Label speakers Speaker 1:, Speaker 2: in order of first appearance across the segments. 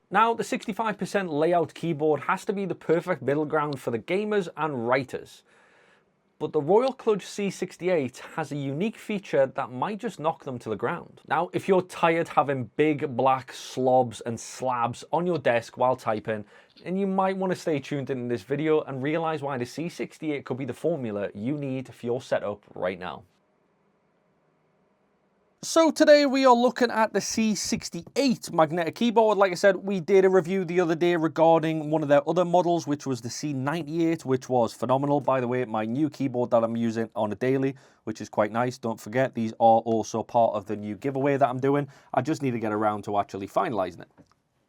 Speaker 1: Now, the 65% layout keyboard has to be the perfect middle ground for the gamers and writers. But the Royal Kludge C68 has a unique feature that might just knock them to the ground. Now, if you're tired having big black slobs and slabs on your desk while typing, then you might want to stay tuned in this video and realize why the C68 could be the formula you need for your setup right now. So today we are looking at the C68 magnetic keyboard. Like I said, we did a review the other day regarding one of their other models, which was the C98, which was phenomenal. By the way, my new keyboard that I'm using on a daily, which is quite nice. Don't forget, these are also part of the new giveaway that I'm doing. I just need to get around to actually finalizing it,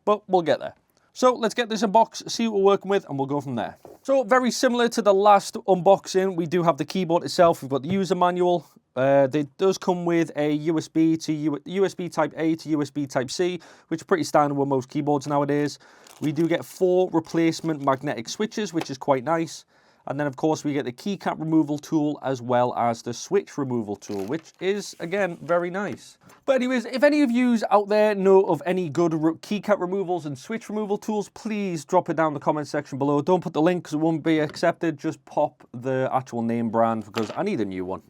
Speaker 1: but we'll get there. So let's get this unboxed, see what we're working with, and we'll go from there. So very similar to the last unboxing, we do have the keyboard itself. We've got the user manual. It does come with a USB Type A to USB Type C, which is pretty standard with most keyboards nowadays. We do get 4 replacement magnetic switches, which is quite nice. And then, of course, we get the keycap removal tool as well as the switch removal tool, which is, again, very nice. But anyways, if any of you out there know of any good keycap removals and switch removal tools, please drop it down in the comment section below. Don't put the link because it won't be accepted. Just pop the actual name brand because I need a new one.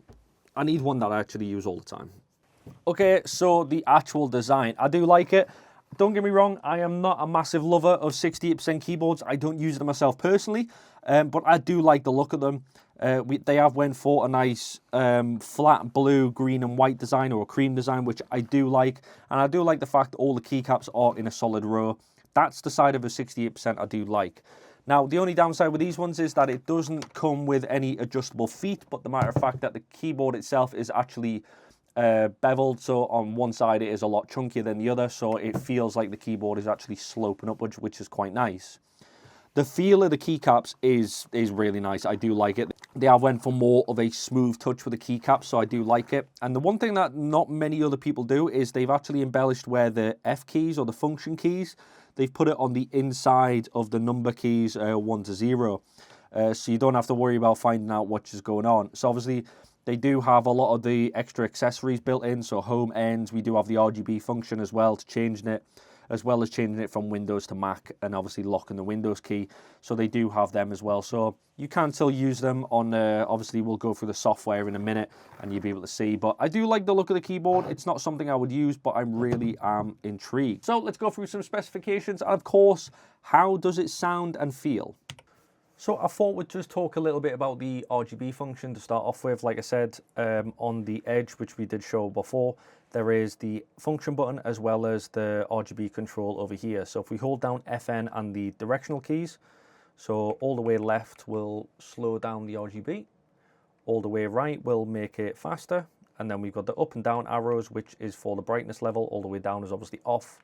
Speaker 1: I need one that I actually use all the time. Okay, so the actual design. I do like it. Don't get me wrong, I am not a massive lover of 68% keyboards. I don't use them myself personally, but I do like the look of them. They have went for a nice flat blue, green and white design, or a cream design, which I do like. And I do like the fact that all the keycaps are in a solid row. That's the side of a 68% I do like. Now, the only downside with these ones is that it doesn't come with any adjustable feet, but the matter of fact that the keyboard itself is actually beveled, so on one side it is a lot chunkier than the other, so it feels like the keyboard is actually sloping upwards, which is quite nice. The feel of the keycaps is really nice. I do like it. They have went for more of a smooth touch with the keycaps, so I do like it. And the one thing that not many other people do is they've actually embellished where the F keys or the function keys, they've put it on the inside of the number keys 1 to 0. So you don't have to worry about finding out what is going on. So obviously, they do have a lot of the extra accessories built in, so home ends. We do have the RGB function as well to changing it, as well as changing it from Windows to Mac and obviously locking the Windows key. So they do have them as well. So you can still use them on, obviously we'll go through the software in a minute and you'll be able to see. But I do like the look of the keyboard. It's not something I would use, but I really am intrigued. So let's go through some specifications. And of course, how does it sound and feel? So I thought we'd just talk a little bit about the RGB function to start off with. Like I said, on the edge, which we did show before, there is the function button as well as the RGB control over here. So if we hold down FN and the directional keys, so all the way left will slow down the RGB, all the way right will make it faster, and then we've got the up and down arrows, which is for the brightness level. All the way down is obviously off,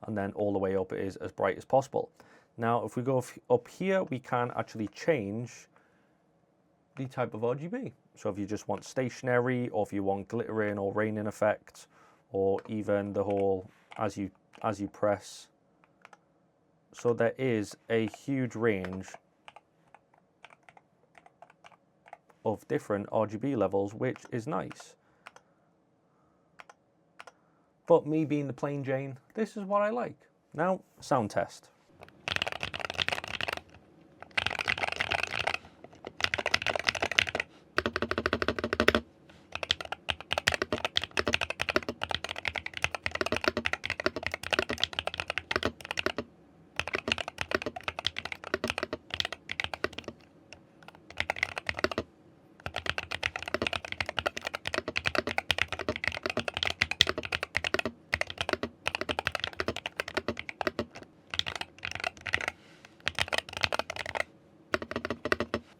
Speaker 1: and then all the way up is as bright as possible. Now, if we go up here, we can actually change the type of RGB. So if you just want stationary, or if you want glittering or raining effect, or even the whole as you press. So there is a huge range of different RGB levels, which is nice. But me being the plain Jane, this is what I like. Now, sound test.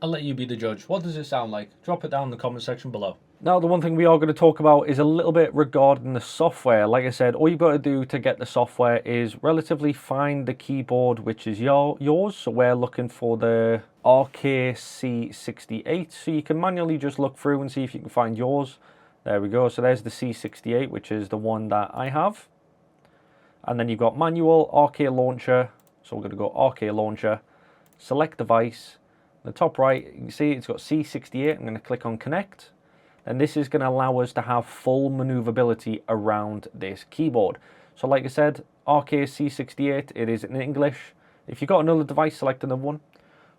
Speaker 1: I'll let you be the judge. What does it sound like? Drop it down in the comment section below. Now, the one thing we are going to talk about is a little bit regarding the software. Like I said, all you've got to do to get the software is relatively find the keyboard which is yours. So we're looking for the RKC68. So you can manually just look through and see if you can find yours. There we go. So there's the C68, which is the one that I have. And then you've got manual, RK launcher. So we're going to go RK launcher, select device. The top right, you can see it's got C68. I'm going to click on connect. And this is going to allow us to have full maneuverability around this keyboard. So like I said, RGB C68, it is in English. If you've got another device, select another one.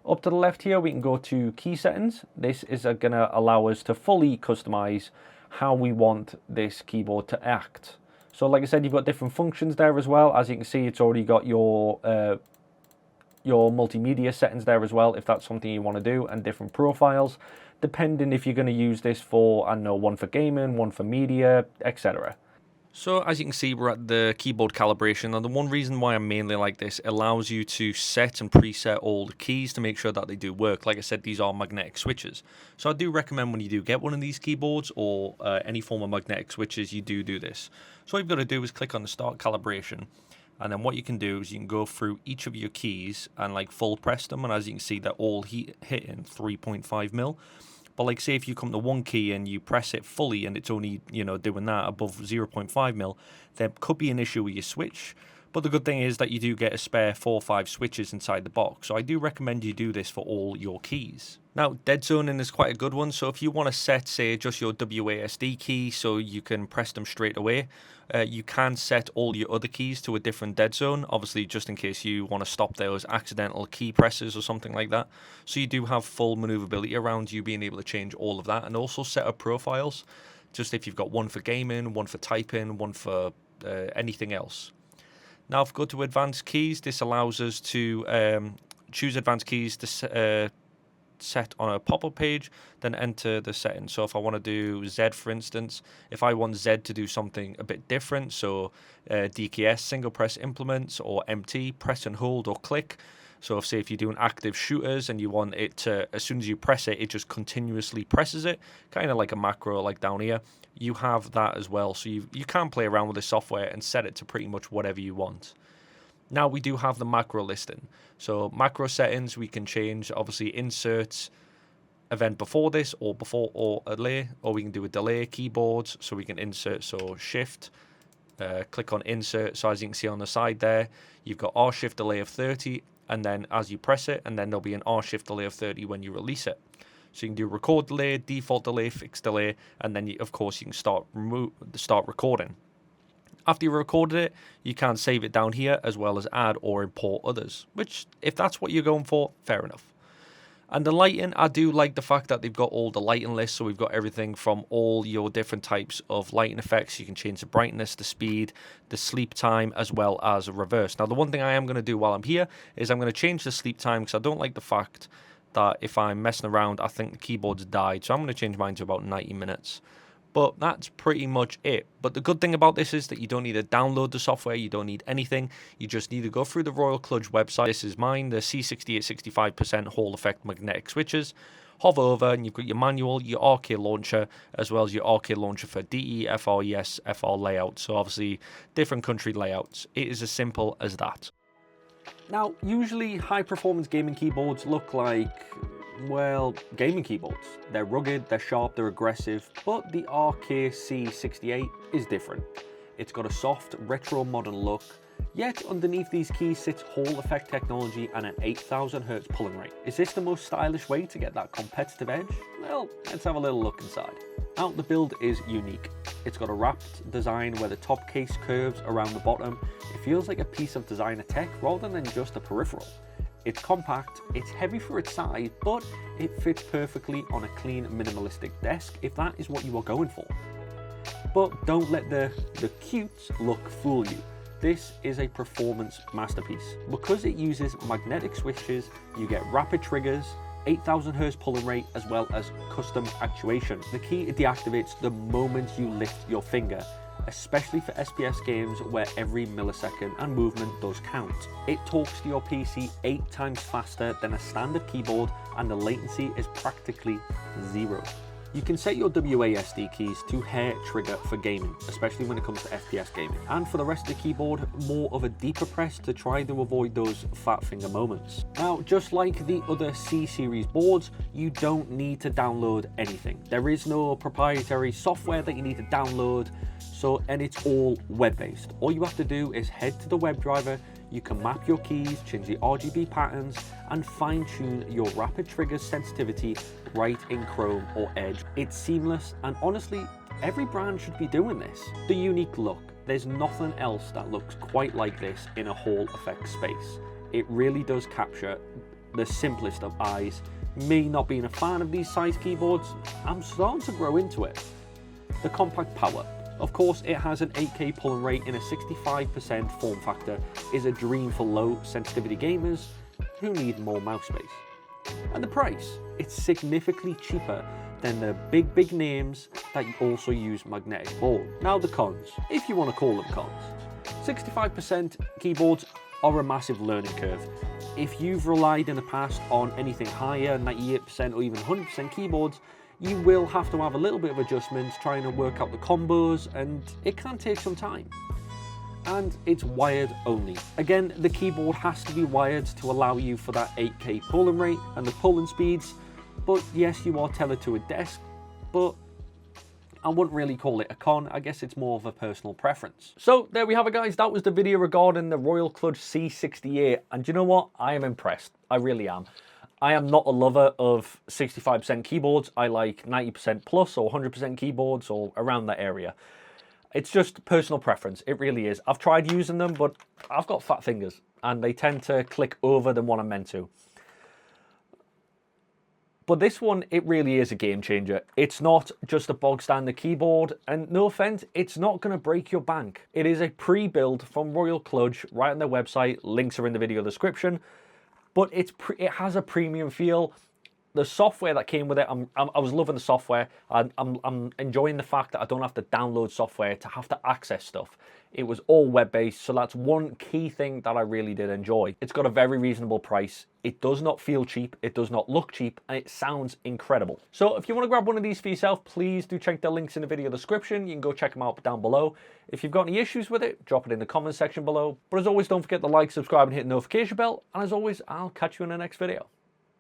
Speaker 1: Up to the left here, we can go to key settings. This is going to allow us to fully customize how we want this keyboard to act. So like I said, you've got different functions there as well. As you can see, it's already got your multimedia settings there as well, if that's something you want to do, and different profiles, depending if you're going to use this for, I don't know, one for gaming, one for media, etc. So as you can see, we're at the keyboard calibration, and the one reason why I mainly like this, it allows you to set and preset all the keys to make sure that they do work. Like I said, these are magnetic switches. So I do recommend when you do get one of these keyboards or any form of magnetic switches, you do this. So what you've got to do is click on the start calibration. And then what you can do is you can go through each of your keys and like full press them. And as you can see, they're all hitting 3.5 mil. But like say if you come to one key and you press it fully and it's only, you know, doing that above 0.5 mil, there could be an issue with your switch. But the good thing is that you do get a spare 4 or 5 switches inside the box. So I do recommend you do this for all your keys. Now, dead zoning is quite a good one. So if you want to set, say, just your WASD key so you can press them straight away, you can set all your other keys to a different dead zone, obviously just in case you want to stop those accidental key presses or something like that. So you do have full maneuverability around you being able to change all of that, and also set up profiles, just if you've got one for gaming, one for typing, one for anything else. Now if we go to advanced keys, this allows us to choose advanced keys to set on a pop-up page, then enter the settings. So if I want to do Z, for instance, if I want Z to do something a bit different, so DKS, single press implements, or MT, press and hold or click. So if, say, if you're doing active shooters and you want it to, as soon as you press it, it just continuously presses it, kind of like a macro like down here, you have that as well. So you can play around with the software and set it to pretty much whatever you want. Now we do have the macro listing. So macro settings, we can change, obviously, insert event before this or before or a delay, or we can do a delay keyboards. So we can insert, so shift, click on insert. So as you can see on the side there, you've got R shift delay of 30, and then as you press it, and then there'll be an R shift delay of 30 when you release it. So you can do record delay, default delay, fixed delay, and then of course you can start recording. After you've recorded it, you can save it down here, as well as add or import others, which, if that's what you're going for, fair enough. And the lighting, I do like the fact that they've got all the lighting lists, so we've got everything from all your different types of lighting effects. You can change the brightness, the speed, the sleep time, as well as a reverse. Now, the one thing I am going to do while I'm here is I'm going to change the sleep time, because I don't like the fact that if I'm messing around, I think the keyboard's died. So I'm going to change mine to about 90 minutes. But that's pretty much it. But the good thing about this is that you don't need to download the software. You don't need anything. You just need to go through the Royal Kludge website. This is mine, the C68 65% Hall effect magnetic switches. Hover over and you've got your manual, your RK launcher, as well as your RK launcher for DE, FR, ES, FR layout. So obviously different country layouts. It is as simple as that. Now, usually high performance gaming keyboards look like, well, gaming keyboards. They're rugged, they're sharp, they're aggressive, but the RGB C68 is different. It's got a soft, retro modern look, yet underneath these keys sits Hall effect technology and an 8,000 Hz pulling rate. Is this the most stylish way to get that competitive edge? Well, let's have a little look inside. Now, the build is unique. It's got a wrapped design where the top case curves around the bottom. It feels like a piece of designer tech rather than just a peripheral. It's compact, it's heavy for its size, but it fits perfectly on a clean, minimalistic desk if that is what you are going for. But don't let the cute look fool you. This is a performance masterpiece. Because it uses magnetic switches, you get rapid triggers, 8,000 Hz pulling rate, as well as custom actuation. The key deactivates the moment you lift your finger, especially for SPS games where every millisecond and movement does count. It talks to your PC 8 times faster than a standard keyboard, and the latency is practically zero. You can set your WASD keys to hair trigger for gaming, especially when it comes to FPS gaming. And for the rest of the keyboard, more of a deeper press to try to avoid those fat finger moments. Now, just like the other C series boards, you don't need to download anything. There is no proprietary software that you need to download, and it's all web-based. All you have to do is head to the WebDriver. You can map your keys, change the RGB patterns, and fine-tune your rapid triggers sensitivity right in Chrome or Edge. It's seamless, and honestly, every brand should be doing this. The unique look, there's nothing else that looks quite like this in a Hall effect space. It really does capture the simplest of eyes. Me not being a fan of these size keyboards, I'm starting to grow into it. The compact power. Of course, it has an 8K pulling rate in a 65% form factor, is a dream for low sensitivity gamers who need more mouse space. And the price, it's significantly cheaper than the big names that also use magnetic board. Now the cons, if you want to call them cons. 65% keyboards are a massive learning curve. If you've relied in the past on anything higher, 98% or even 100% keyboards, you will have to have a little bit of adjustments trying to work out the combos, and it can take some time. And it's wired only. Again, the keyboard has to be wired to allow you for that 8K pulling rate and the pulling speeds, but yes, you are tethered to a desk, but I wouldn't really call it a con. I guess it's more of a personal preference. So there we have it, guys. That was the video regarding the Royal Kludge C68, and you know what? I am impressed. I really am. I am not a lover of 65% keyboards. I like 90% plus or 100% keyboards or around that area. It's just personal preference. It really is. I've tried using them, but I've got fat fingers and they tend to click over than what I'm meant to. But this one, it really is a game changer. It's not just a bog standard keyboard, and no offense, it's not going to break your bank. It is a pre-build from Royal Kludge right on their website. Links are in the video description. But it has a premium feel. The software that came with it, I was loving the software. I'm enjoying the fact that I don't have to download software to have to access stuff. It was all web-based, so that's one key thing that I really did enjoy. It's got a very reasonable price. It does not feel cheap, it does not look cheap, and it sounds incredible. So if you want to grab one of these for yourself, please do check the links in the video description. You can go check them out down below. If you've got any issues with it, drop it in the comment section below. But as always, don't forget to like, subscribe, and hit the notification bell. And as always, I'll catch you in the next video.